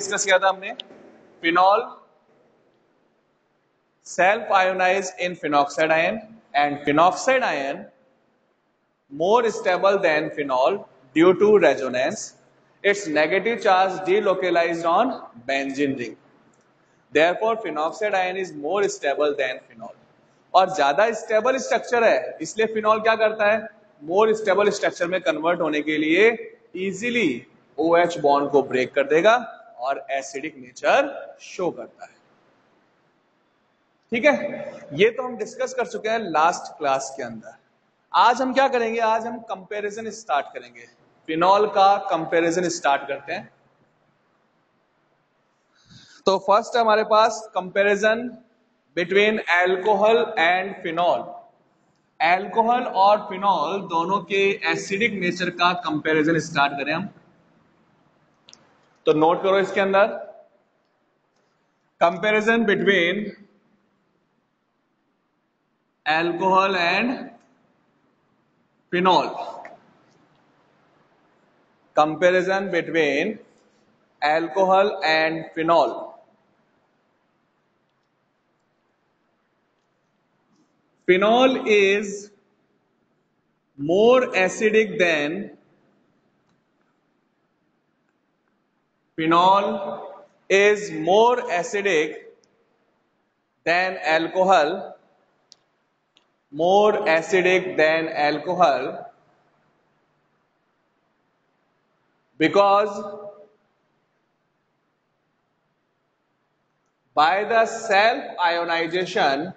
Discuss किया था हमने, phenol self ionize in phenoxide ion and phenoxide ion more stable than phenol due to resonance. Its negative charge delocalized on benzene ring. Therefore phenoxide ion is more stable than phenol. और ज्यादा stable structure है इसलिए phenol क्या करता है, more stable structure में convert होने के लिए इजीली OH बॉन्ड को ब्रेक कर देगा और एसिडिक नेचर शो करता है। ठीक है, ये तो हम डिस्कस कर चुके हैं लास्ट क्लास के अंदर। आज हम क्या करेंगे, आज हम कंपैरिजन स्टार्ट करेंगे, फिनॉल का कंपैरिजन स्टार्ट करते हैं। तो फर्स्ट हमारे पास comparison between alcohol and phenol. Alcohol और फिनॉल दोनों के एसिडिक नेचर का कंपैरिजन स्टार्ट करें हम। तो नोट करो इसके अंदर, comparison between alcohol and phenol. Comparison between alcohol and phenol. Phenol is more acidic than alcohol, more acidic than alcohol because by the self ionization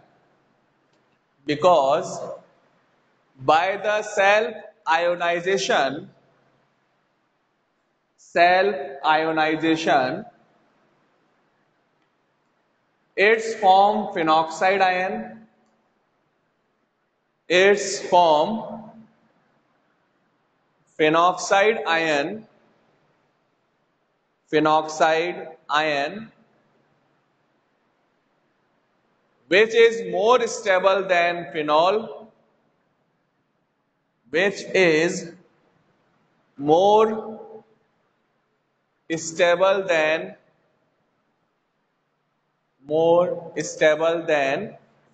its form phenoxide ion, phenoxide ion which is more stable than phenol, which is more stable than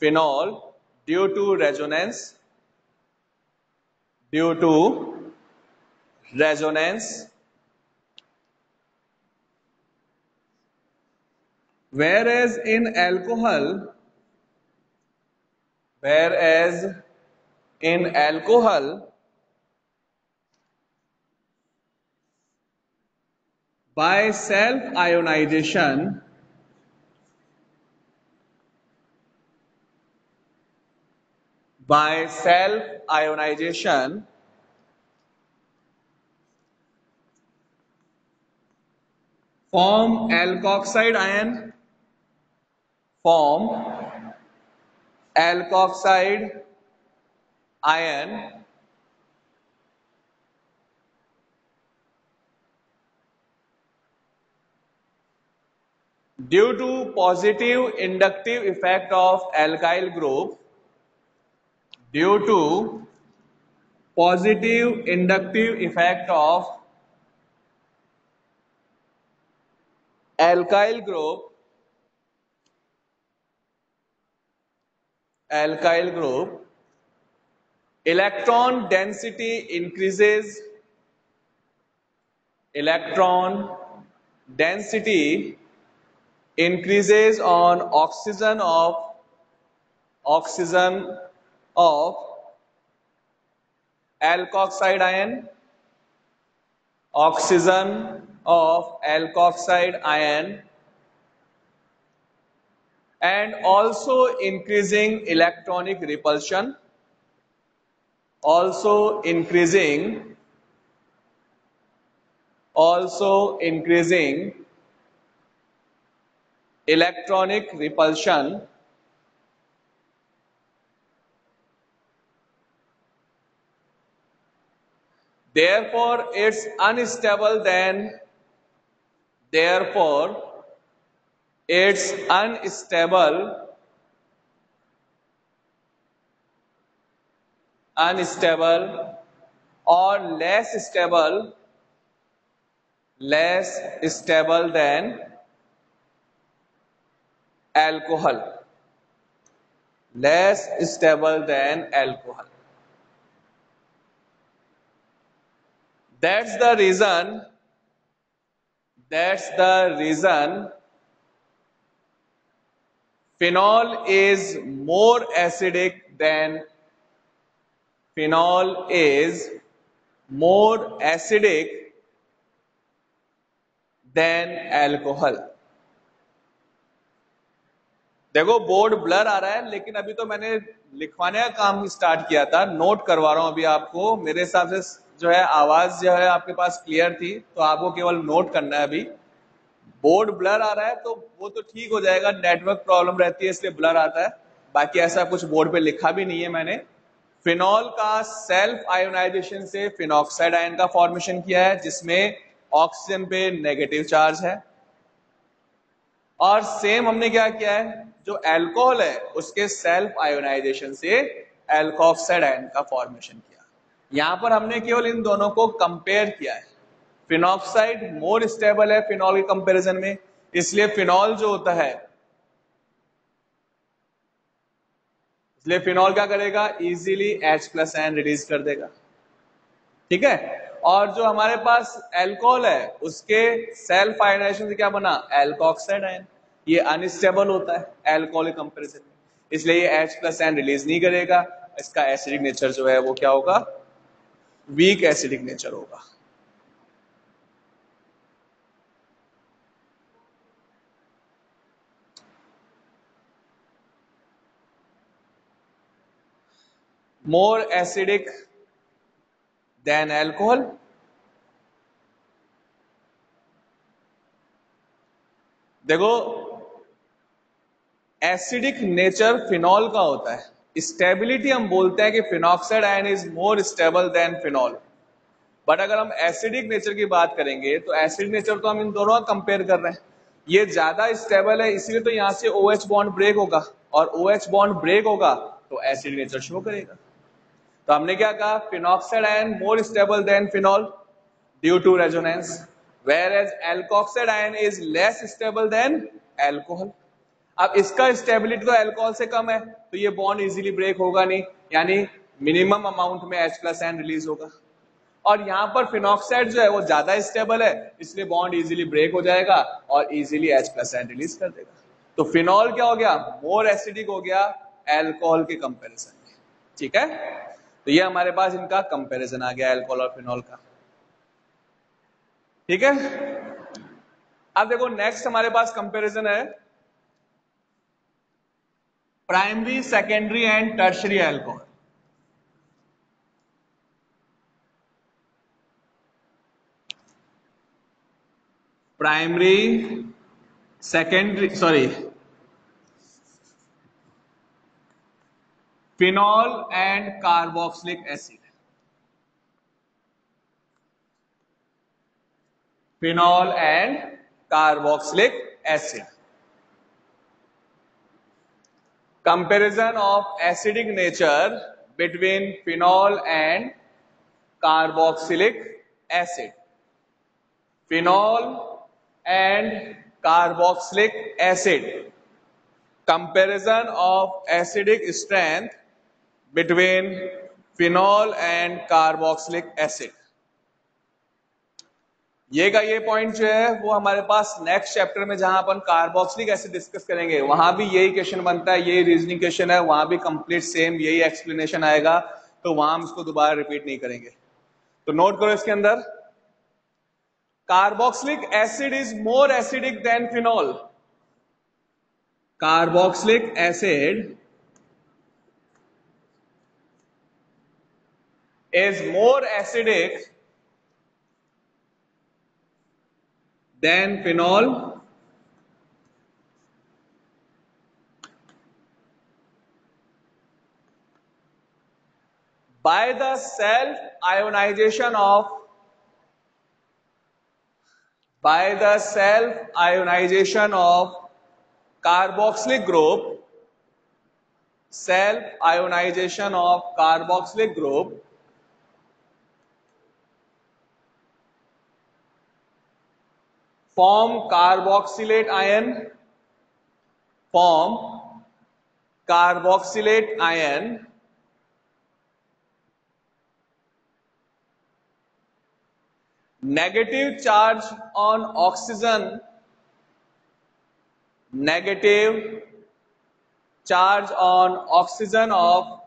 phenol due to resonance, whereas in alcohol by self ionization form alkoxide ion due to positive inductive effect of alkyl group, alkyl group electron density increases on oxygen of alkoxide ion, and also increasing electronic repulsion, therefore it's unstable than or less stable less stable than alcohol, less stable than alcohol. That's the reason, that's the reason phenol is more acidic than, phenol is more acidic than alcohol. देखो board blur आ रहा है, लेकिन अभी तो मैंने लिखवाने का काम start किया था, नोट करवा रहा हूं अभी आपको। मेरे हिसाब से जो है आवाज जो है आपके पास क्लियर थी, तो आपको केवल नोट करना है। अभी बोर्ड ब्लर आ रहा है तो वो तो ठीक हो जाएगा, नेटवर्क प्रॉब्लम रहती है इसलिए ब्लर आता है, बाकी ऐसा कुछ बोर्ड पे लिखा भी नहीं है मैंने। फिनॉल का सेल्फ आयोनाइजेशन से फिनॉक्साइड आयन का फॉर्मेशन किया है, जिसमें ऑक्सीजन पे नेगेटिव चार्ज है। और सेम हमने क्या किया है, जो अल्कोहल है उसके सेल्फ आयोनाइजेशन से एल्कोक्साइड आयन का फॉर्मेशन किया। यहां पर हमने केवल इन दोनों को कंपेयर किया है। फिनॉक्साइड मोर स्टेबल है फिनॉल के कंपैरिजन में, इसलिए फिनॉल जो होता है, इसलिए फिनॉल क्या करेगा, इजीली H+N रिलीज कर देगा। ठीक है। और जो हमारे पास अल्कोहल है उसके सेल्फ आयोनाइजेशन से क्या बना, एल्कोक्साइड आयन। ये अनस्टेबल होता है अल्कोहल के कंपैरिजन में, इसलिए ये H+N रिलीज नहीं करेगा। इसका एसिडिक नेचर जो है वो क्या होगा, वीक एसिडिक नेचर होगा। More acidic then alcohol. देखो एसिडिक नेचर फिनॉल का होता है, स्टेबिलिटी हम बोलते हैं कि phenoxide ion is more stable than phenol. But अगर हम एसिडिक नेचर की बात करेंगे तो एसिडिक नेचर तो हम इन दोनों का कंपेयर कर रहे हैं, ये ज्यादा स्टेबल है, इसलिए तो यहां से OH बॉन्ड ब्रेक होगा, और OH बॉन्ड ब्रेक होगा तो एसिडिक नेचर शो करेगा। तो हमने क्या कहा, phenoxide ion more stable than phenol due to resonance, whereas alkoxide ion is less stable than alcohol। अब इसका स्टेबिलिटी तो अल्कोहल से कम है, तो ये बॉन्ड इजीली ब्रेक होगा नहीं, यानी मिनिमम अमाउंट में H+N रिलीज होगा। और यहां पर फिनॉक्साइड जो है वो ज्यादा स्टेबल है, इसलिए बॉन्ड इजीली ब्रेक हो जाएगा और इजीली H+N रिलीज कर देगा। तो फिनॉल क्या हो गया, मोर एसिडिक हो गया अल्कोहल के कंपैरिजन में। ठीक है, तो ये हमारे पास इनका कंपैरिजन आ गया अल्कोहल और फिनॉल का। ठीक है, अब देखो नेक्स्ट हमारे पास कंपैरिजन है primary, secondary and tertiary alcohol. Primary, secondary, sorry, phenol and carboxylic acid. Phenol and carboxylic acid. Comparison of acidic nature between phenol and carboxylic acid. Phenol and carboxylic acid. Comparison of acidic strength between phenol and carboxylic acid. ये point जो है वो हमारे पास next chapter में, जहां अपन carboxylic acid discuss करेंगे, वहां भी यही क्वेश्चन बनता है, यही रीजनिंग क्वेश्चन है, वहां भी कंप्लीट सेम यही एक्सप्लेनेशन आएगा, तो वहां हम इसको दोबारा रिपीट नहीं करेंगे। तो नोट करो इसके अंदर, carboxylic acid is more acidic then phenol. Carboxylic acid is more acidic than phenol by the self ionization of carboxylic group, self ionization of carboxylic group, form carboxylate ion, form carboxylate ion negative charge on oxygen, negative charge on oxygen of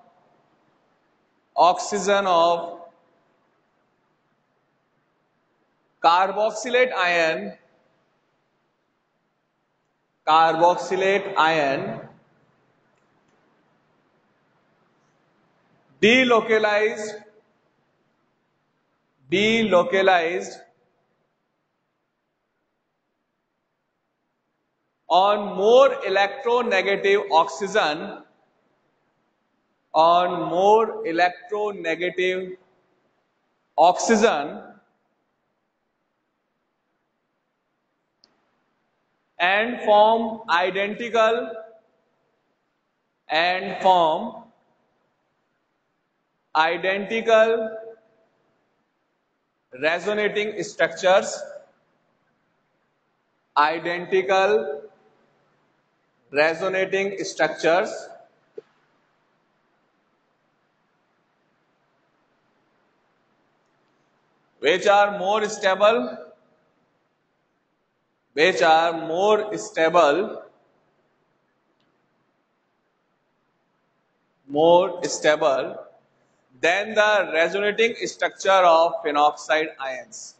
carboxylate ion delocalized on more electronegative oxygen and form identical resonating structures, which are more stable than the resonating structure of phenoxide ions.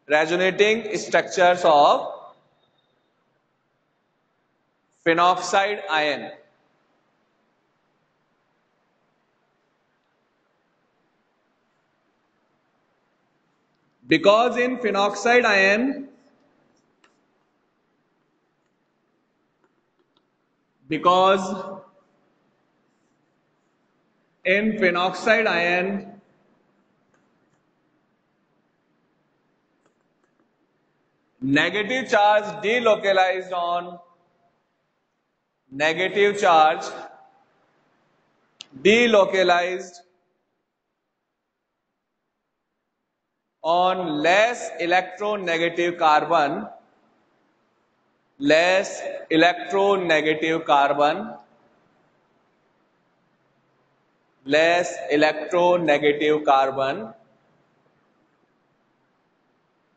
Resonating structures of phenoxide ion. Because in phenoxide ion, negative charge delocalized on less electronegative carbon,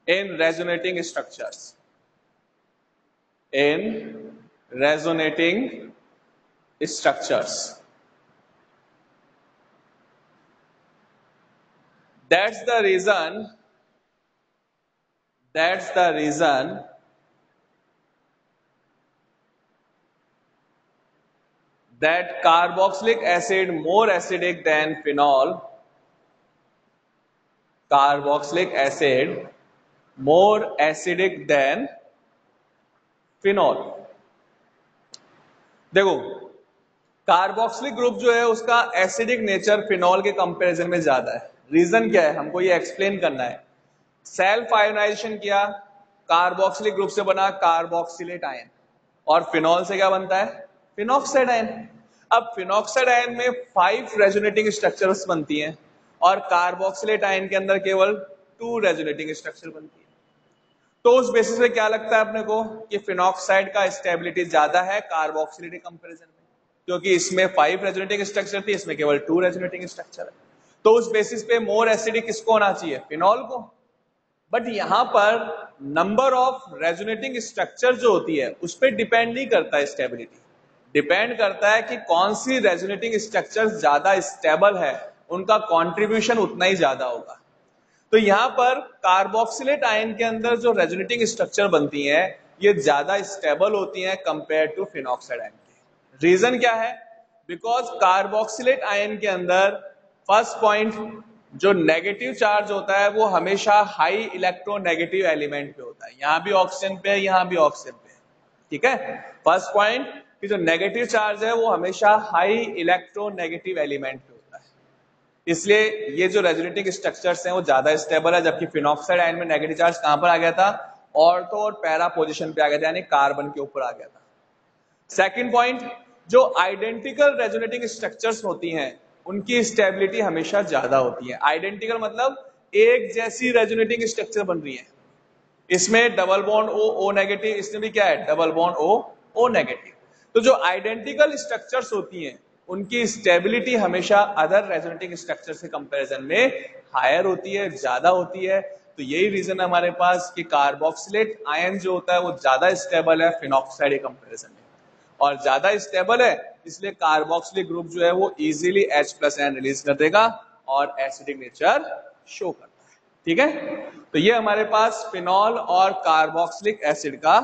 in resonating structures. That's the reason that carboxylic acid more acidic than phenol, देखो carboxylic group जो है उसका acidic nature phenol के comparison में ज्यादा है. Reason क्या है, हमको ये एक्सप्लेन करना है. सेल्फ आयोनाइजेशन किया, कार्बोक्सिलिक ग्रुप से बना कार्बोक्सिलेट आयन, और फिनॉल से क्या बनता है, फिनॉक्साइड आयन. अब फिनॉक्साइड आयन में 5 रेजोनेटिंग स्ट्रक्चर्स बनती हैं और कार्बोक्सिलेट आयन के अंदर केवल 2 रेजोनेटिंग स्ट्रक्चर बनती है. तो उस बेसिस पे क्या लगता है अपने को कि फिनॉक्साइड का स्टेबिलिटी ज्यादा है कार्बोक्सिलेट के कंपैरिजन में, क्योंकि इसमें 5 रेजोनेटिंग स्ट्रक्चर थी, इसमें केवल 2 रेजोनेटिंग स्ट्रक्चर है. तो उस बेसिस पे मोर एसिडिक किसको होना चाहिए, फिनॉल को. बट यहां पर नंबर ऑफ रेजोनेटिंग स्ट्रक्चर जो होती है उस पर डिपेंड नहीं करता है स्टेबिलिटी. डिपेंड करता है कि कौन सी रेजोनेटिंग स्ट्रक्चर ज्यादा स्टेबल है, उनका कॉन्ट्रीब्यूशन उतना ही ज्यादा होगा. तो यहां पर कार्बोक्सिलेट आयन के अंदर जो रेजोनेटिंग स्ट्रक्चर बनती हैं ये ज्यादा स्टेबल होती हैं कंपेयर टू फिनॉक्साइड आयन के. रीजन क्या है, बिकॉज कार्बोक्सिलेट आयन के अंदर फर्स्ट पॉइंट जो नेगेटिव चार्ज होता है वो हमेशा हाई इलेक्ट्रोनेगेटिव एलिमेंट पे होता है. यहां भी ऑक्सीजन पे है, यहां भी ऑक्सीजन पे है. ठीक है, फर्स्ट पॉइंट कि जो नेगेटिव चार्ज है वो हमेशा हाई इलेक्ट्रोनेगेटिव एलिमेंट पे होता है. इसलिए ये जो रेजोनेटिंग स्ट्रक्चर्स हैं वो ज्यादा स्टेबल है, जबकि फिनॉक्साइड आयन में नेगेटिव चार्ज कहां पर आ गया था, ऑर्थो और पैरा पोजीशन पे आ गया था, यानी कार्बन के ऊपर आ गया था. सेकंड पॉइंट, जो आइडेंटिकल रेजोनेटिंग स्ट्रक्चर्स होती हैं उनकी स्टेबिलिटी हमेशा ज्यादा होती है. आइडेंटिकल मतलब एक जैसी रेजोनेटिंग स्ट्रक्चर बन रही है। इसमें double bond O O negative, इसमें भी क्या है double bond O O negative. तो जो आइडेंटिकल स्ट्रक्चर्स होती हैं उनकी स्टेबिलिटी हमेशा अदर रेजोनेटिंग स्ट्रक्चर से कंपैरिजन में हायर होती है, ज्यादा होती है। तो यही रीजन है हमारे पास कि कार्बोक्सिलेट आयन जो होता है वो ज्यादा स्टेबल है फिनॉक्साइड के कंपैरिजन में, और ज्यादा स्टेबल है इसलिए कार्बोक्सिलिक ग्रुप जो है वो इजीली H+N रिलीज कर देगा और एसिडिक नेचर शो करता है। ठीक है, तो ये हमारे पास फिनॉल और कार्बोक्सिलिक एसिड का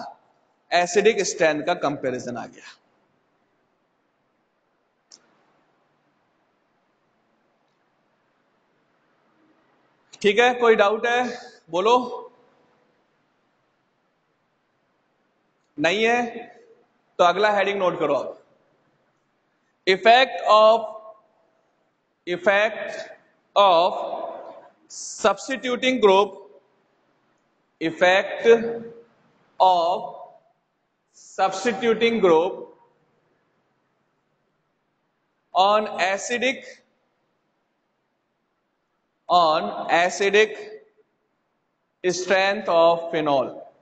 एसिडिक स्ट्रेंथ का कंपैरिजन आ गया। ठीक है, कोई डाउट है बोलो? नहीं है तो अगला हेडिंग नोट करो आप। Effect of effect of substituting group on acidic strength of phenol.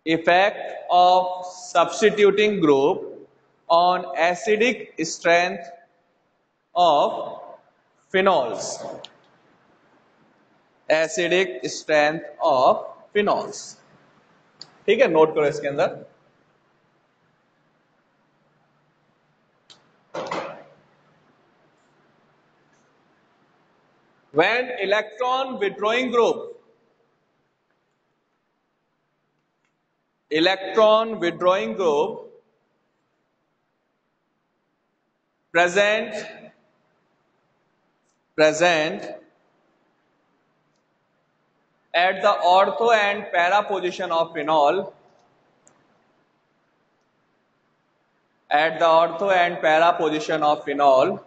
Effect of substituting group on acidic strength of phenols. Acidic strength of phenols. ठीक है, नोट करो इसके अंदर। When electron withdrawing group present at the ortho and para position of phenol,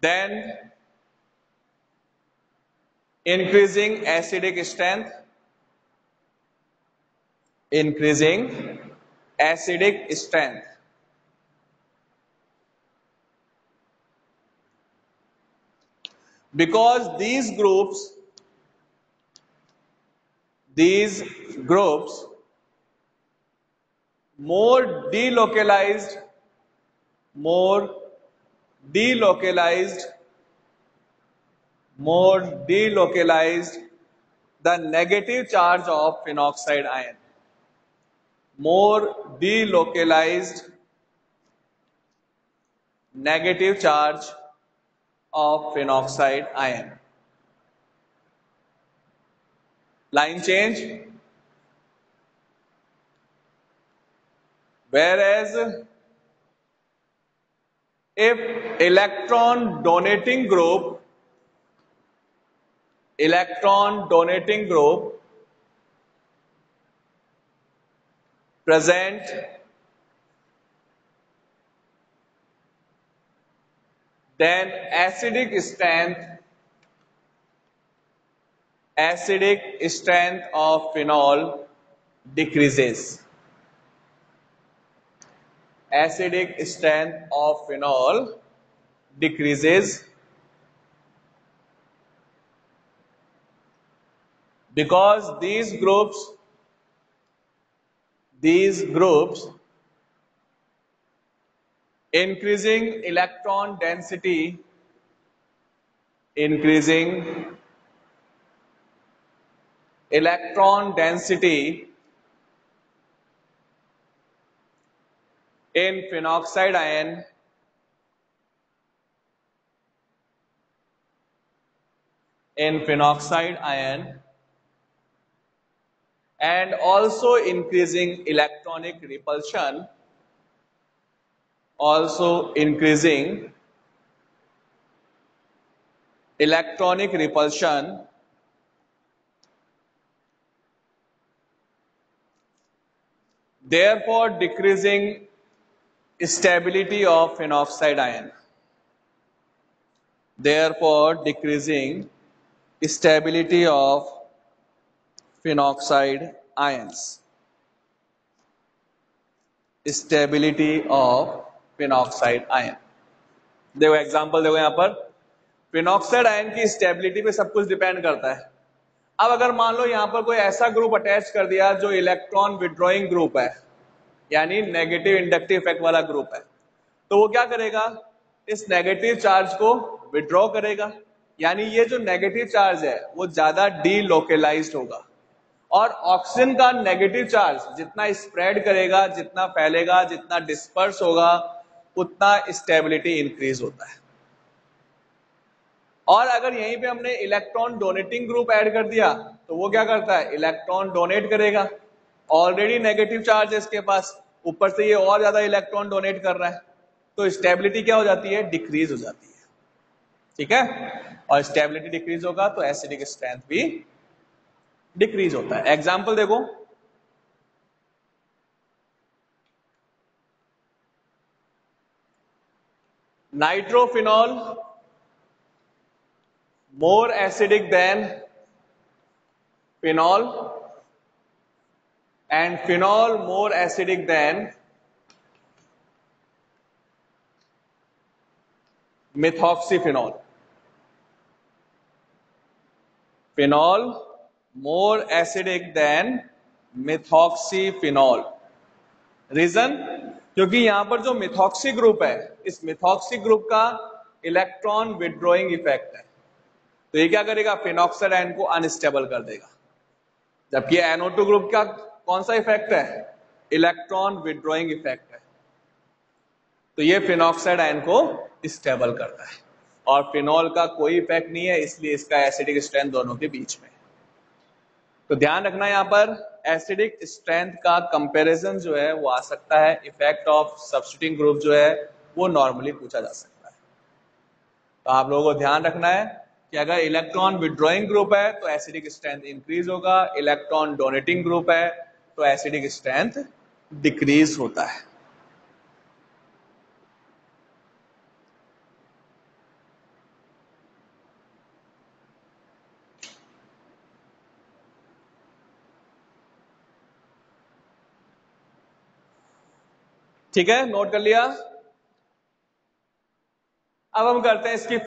then increasing acidic strength, because these groups more delocalized the negative charge of phenoxide ion. More delocalized negative charge of phenoxide ion. Line change. Whereas if electron donating group present then acidic strength of phenol decreases. Acidic strength of phenol decreases because these groups increasing electron density in phenoxide ion and also increasing electronic repulsion, therefore decreasing stability of phenoxide ion. Stability of phenoxide ion. देखो example देखो यहाँ पर, phenoxide ion की stability पे सब कुछ depend करता है। अब अगर मान लो यहाँ पर कोई ऐसा ग्रुप अटैच कर दिया जो इलेक्ट्रॉन विड्रॉइंग ग्रुप है, यानी नेगेटिव इंडक्टिव इफेक्ट वाला ग्रुप है, तो वो क्या करेगा, इस नेगेटिव चार्ज को विड्रॉ करेगा, यानी ये जो नेगेटिव चार्ज है वो ज्यादा डीलोकेलाइज्ड होगा। और ऑक्सीजन का नेगेटिव चार्ज जितना स्प्रेड करेगा, जितना फैलेगा, जितना डिस्पर्स होगा, उतना स्टेबिलिटी इंक्रीज होता है। और अगर यहीं पे हमने इलेक्ट्रॉन डोनेटिंग ग्रुप ऐड कर दिया तो वो क्या करता है, इलेक्ट्रॉन डोनेट करेगा, ऑलरेडी नेगेटिव चार्ज है इसके पास, ऊपर से ये और ज्यादा इलेक्ट्रॉन डोनेट कर रहा है, तो स्टेबिलिटी क्या हो जाती है, डिक्रीज हो जाती है। ठीक है, और स्टेबिलिटी डिक्रीज होगा तो एसिडिक स्ट्रेंथ भी डिक्रीज होता है। एग्जाम्पल देखो, nitrophenol more acidic than phenol and phenol more acidic than methoxyphenol. Phenol more acidic than methoxyphenol. Reason, क्योंकि यहां पर जो मिथॉक्सी ग्रुप है, इस मिथॉक्सी ग्रुप का इलेक्ट्रॉन विड्रॉइंग इफेक्ट है, तो ये क्या करेगा, फिनॉक्साइड आयन को अनस्टेबल कर देगा। जबकि NO2 ग्रुप का कौन सा इफेक्ट है, इलेक्ट्रॉन विड्रॉइंग इफेक्ट है, तो ये फिनॉक्साइड आयन को स्टेबल करता है। और फिनॉल का कोई इफेक्ट नहीं है, इसलिए इसका एसिडिक स्ट्रेंथ दोनों के बीच में। तो ध्यान रखना, यहाँ पर एसिडिक स्ट्रेंथ का कंपैरिजन जो है वो आ सकता है, इफेक्ट ऑफ सब्स्टिट्यूटिंग ग्रुप जो है वो नॉर्मली पूछा जा सकता है। तो आप लोगों को ध्यान रखना है कि अगर इलेक्ट्रॉन विड्रॉइंग ग्रुप है तो एसिडिक स्ट्रेंथ इंक्रीज होगा, इलेक्ट्रॉन डोनेटिंग ग्रुप है तो एसिडिक स्ट्रेंथ डिक्रीज होता है। ठीक है, नोट कर लिया। अब हम करते हैं इसकी